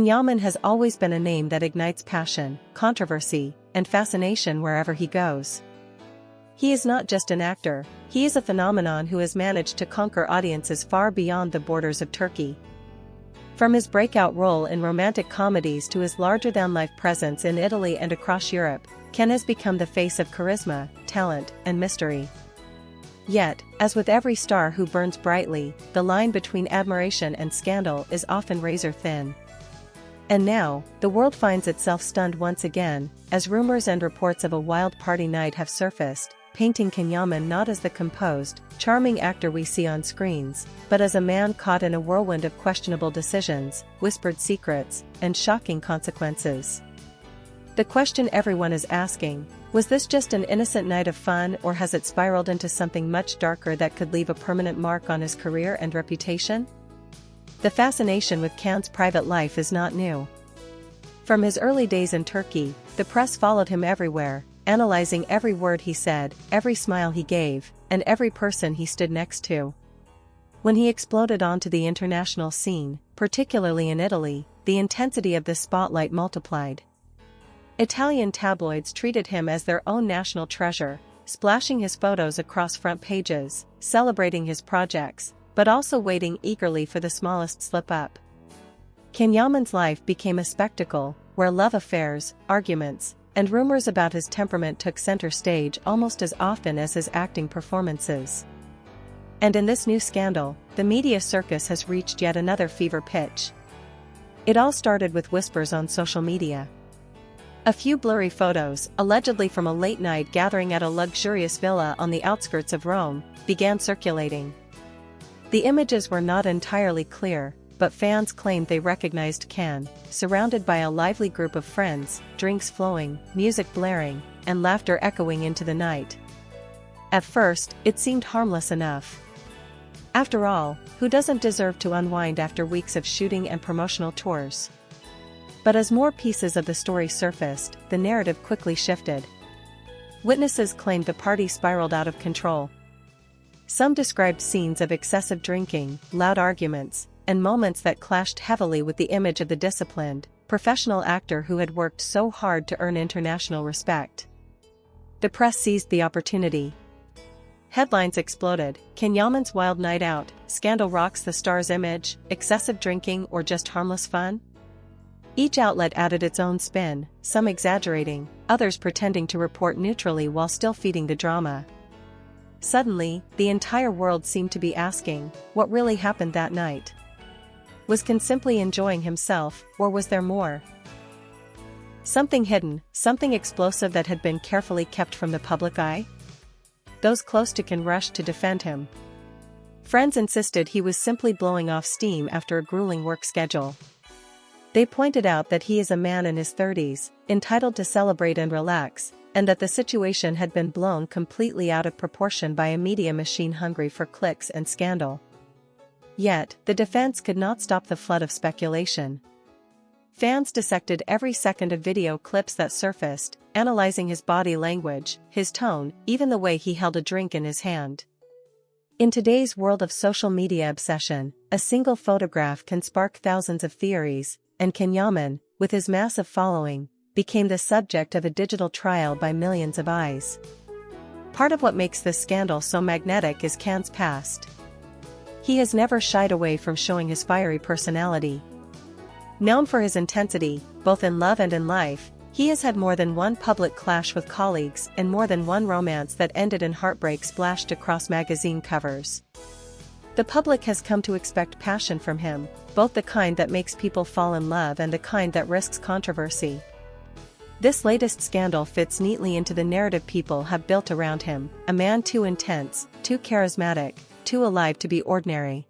Yaman has always been a name that ignites passion, controversy, and fascination wherever he goes. He is not just an actor, he is a phenomenon who has managed to conquer audiences far beyond the borders of Turkey. From his breakout role in romantic comedies to his larger-than-life presence in Italy and across Europe, Ken has become the face of charisma, talent, and mystery. Yet, as with every star who burns brightly, the line between admiration and scandal is often razor-thin. And now, the world finds itself stunned once again, as rumors and reports of a wild party night have surfaced, painting Yaman not as the composed, charming actor we see on screens, but as a man caught in a whirlwind of questionable decisions, whispered secrets, and shocking consequences. The question everyone is asking, was this just an innocent night of fun, or has it spiraled into something much darker that could leave a permanent mark on his career and reputation? The fascination with Can's private life is not new. From his early days in Turkey, the press followed him everywhere, analyzing every word he said, every smile he gave, and every person he stood next to. When he exploded onto the international scene, particularly in Italy, the intensity of the spotlight multiplied. Italian tabloids treated him as their own national treasure, splashing his photos across front pages, celebrating his projects, but also waiting eagerly for the smallest slip-up. Yaman's life became a spectacle, where love affairs, arguments, and rumors about his temperament took center stage almost as often as his acting performances. And in this new scandal, the media circus has reached yet another fever pitch. It all started with whispers on social media. A few blurry photos, allegedly from a late-night gathering at a luxurious villa on the outskirts of Rome, began circulating. The images were not entirely clear, but fans claimed they recognized Can, surrounded by a lively group of friends, drinks flowing, music blaring, and laughter echoing into the night. At first, it seemed harmless enough. After all, who doesn't deserve to unwind after weeks of shooting and promotional tours? But as more pieces of the story surfaced, the narrative quickly shifted. Witnesses claimed the party spiraled out of control. Some described scenes of excessive drinking, loud arguments, and moments that clashed heavily with the image of the disciplined, professional actor who had worked so hard to earn international respect. The press seized the opportunity. Headlines exploded: Yaman's wild night out, scandal rocks the star's image, excessive drinking, or just harmless fun? Each outlet added its own spin, some exaggerating, others pretending to report neutrally while still feeding the drama. Suddenly, the entire world seemed to be asking, what really happened that night? Was Can simply enjoying himself, or was there more? Something hidden, something explosive that had been carefully kept from the public eye? Those close to Can rushed to defend him. Friends insisted he was simply blowing off steam after a grueling work schedule. They pointed out that he is a man in his 30s, entitled to celebrate and relax, and that the situation had been blown completely out of proportion by a media machine hungry for clicks and scandal. Yet, the defense could not stop the flood of speculation. Fans dissected every second of video clips that surfaced, analyzing his body language, his tone, even the way he held a drink in his hand. In today's world of social media obsession, a single photograph can spark thousands of theories, and Yaman, with his massive following, became the subject of a digital trial by millions of eyes. Part of what makes this scandal so magnetic is Can's past. He has never shied away from showing his fiery personality. Known for his intensity, both in love and in life, he has had more than one public clash with colleagues and more than one romance that ended in heartbreak splashed across magazine covers. The public has come to expect passion from him, both the kind that makes people fall in love and the kind that risks controversy. This latest scandal fits neatly into the narrative people have built around him, a man too intense, too charismatic, too alive to be ordinary.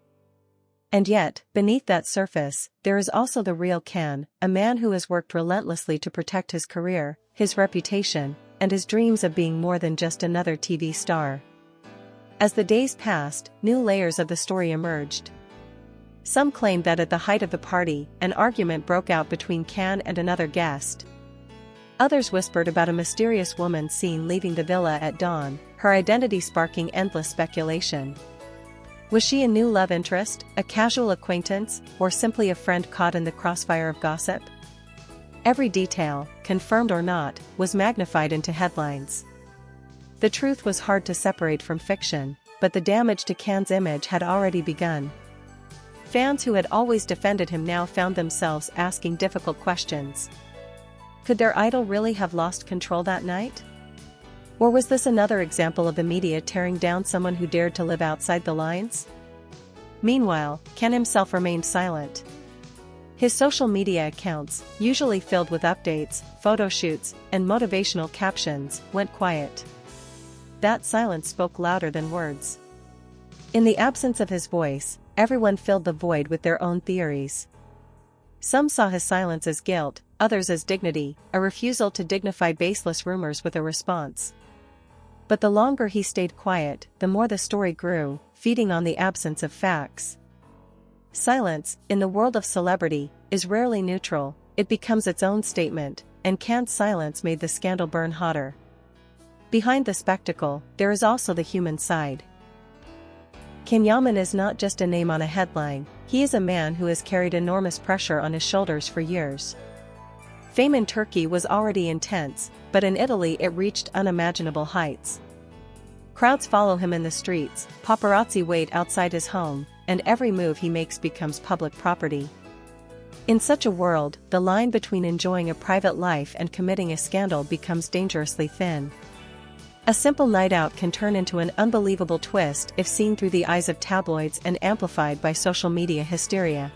And yet, beneath that surface, there is also the real Can, a man who has worked relentlessly to protect his career, his reputation, and his dreams of being more than just another TV star. As the days passed, new layers of the story emerged. Some claimed that at the height of the party, an argument broke out between Can and another guest. Others whispered about a mysterious woman seen leaving the villa at dawn, her identity sparking endless speculation. Was she a new love interest, a casual acquaintance, or simply a friend caught in the crossfire of gossip? Every detail, confirmed or not, was magnified into headlines. The truth was hard to separate from fiction, but the damage to Can's image had already begun. Fans who had always defended him now found themselves asking difficult questions. Could their idol really have lost control that night? Or was this another example of the media tearing down someone who dared to live outside the lines? Meanwhile, Can himself remained silent. His social media accounts, usually filled with updates, photo shoots, and motivational captions, went quiet. That silence spoke louder than words. In the absence of his voice, everyone filled the void with their own theories. Some saw his silence as guilt, others as dignity, a refusal to dignify baseless rumors with a response. But the longer he stayed quiet, the more the story grew, feeding on the absence of facts. Silence, in the world of celebrity, is rarely neutral, it becomes its own statement, and Can's silence made the scandal burn hotter. Behind the spectacle, there is also the human side. Can Yaman is not just a name on a headline, he is a man who has carried enormous pressure on his shoulders for years. Fame in Turkey was already intense, but in Italy it reached unimaginable heights. Crowds follow him in the streets, paparazzi wait outside his home, and every move he makes becomes public property. In such a world, the line between enjoying a private life and committing a scandal becomes dangerously thin. A simple night out can turn into an unbelievable twist if seen through the eyes of tabloids and amplified by social media hysteria.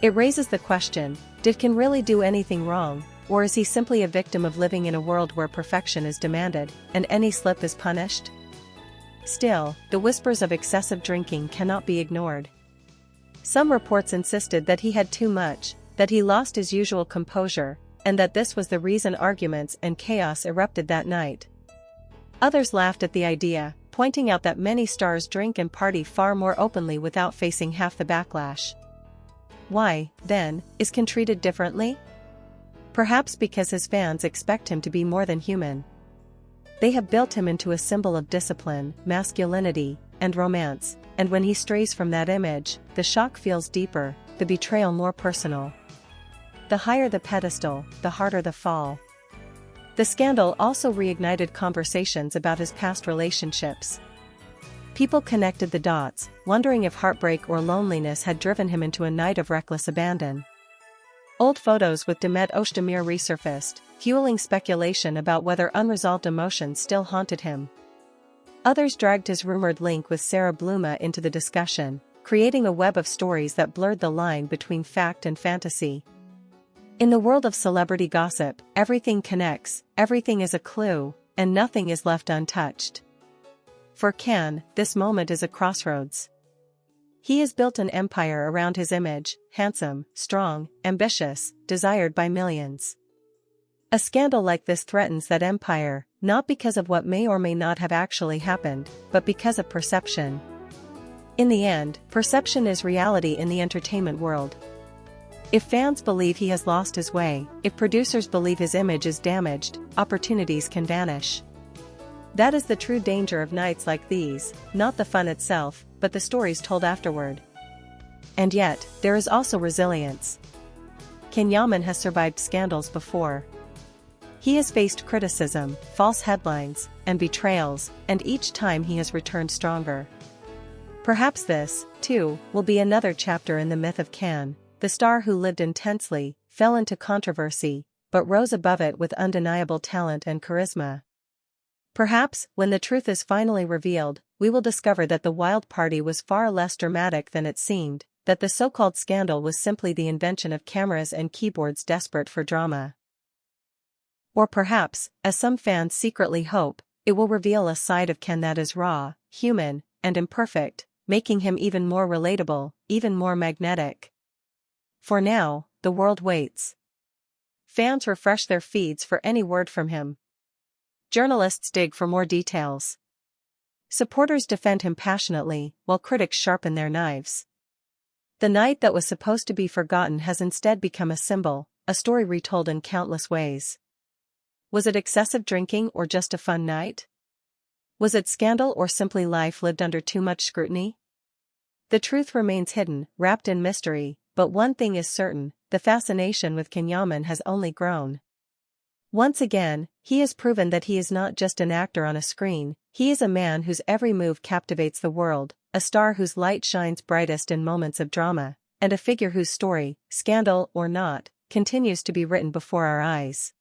It raises the question, did Can really do anything wrong, or is he simply a victim of living in a world where perfection is demanded, and any slip is punished? Still, the whispers of excessive drinking cannot be ignored. Some reports insisted that he had too much, that he lost his usual composure, and that this was the reason arguments and chaos erupted that night. Others laughed at the idea, pointing out that many stars drink and party far more openly without facing half the backlash. Why, then, is Can treated differently? Perhaps because his fans expect him to be more than human. They have built him into a symbol of discipline, masculinity, and romance, and when he strays from that image, the shock feels deeper, the betrayal more personal. The higher the pedestal, the harder the fall. The scandal also reignited conversations about his past relationships. People connected the dots, wondering if heartbreak or loneliness had driven him into a night of reckless abandon. Old photos with Demet Özdemir resurfaced, fueling speculation about whether unresolved emotions still haunted him. Others dragged his rumored link with Sarah Bluma into the discussion, creating a web of stories that blurred the line between fact and fantasy. In the world of celebrity gossip, everything connects, everything is a clue, and nothing is left untouched. For Can, this moment is a crossroads. He has built an empire around his image, handsome, strong, ambitious, desired by millions. A scandal like this threatens that empire, not because of what may or may not have actually happened, but because of perception. In the end, perception is reality in the entertainment world. If fans believe he has lost his way, if producers believe his image is damaged, opportunities can vanish. That is the true danger of nights like these, not the fun itself, but the stories told afterward. And yet, there is also resilience. Can Yaman has survived scandals before. He has faced criticism, false headlines, and betrayals, and each time he has returned stronger. Perhaps this, too, will be another chapter in the myth of Can, the star who lived intensely, fell into controversy, but rose above it with undeniable talent and charisma. Perhaps, when the truth is finally revealed, we will discover that the wild party was far less dramatic than it seemed, that the so-called scandal was simply the invention of cameras and keyboards desperate for drama. Or perhaps, as some fans secretly hope, it will reveal a side of Can that is raw, human, and imperfect, making him even more relatable, even more magnetic. For now, the world waits. Fans refresh their feeds for any word from him. Journalists dig for more details. Supporters defend him passionately, while critics sharpen their knives. The night that was supposed to be forgotten has instead become a symbol, a story retold in countless ways. Was it excessive drinking or just a fun night? Was it scandal or simply life lived under too much scrutiny? The truth remains hidden, wrapped in mystery, but one thing is certain, the fascination with Yaman has only grown. Once again, he has proven that he is not just an actor on a screen, he is a man whose every move captivates the world, a star whose light shines brightest in moments of drama, and a figure whose story, scandal or not, continues to be written before our eyes.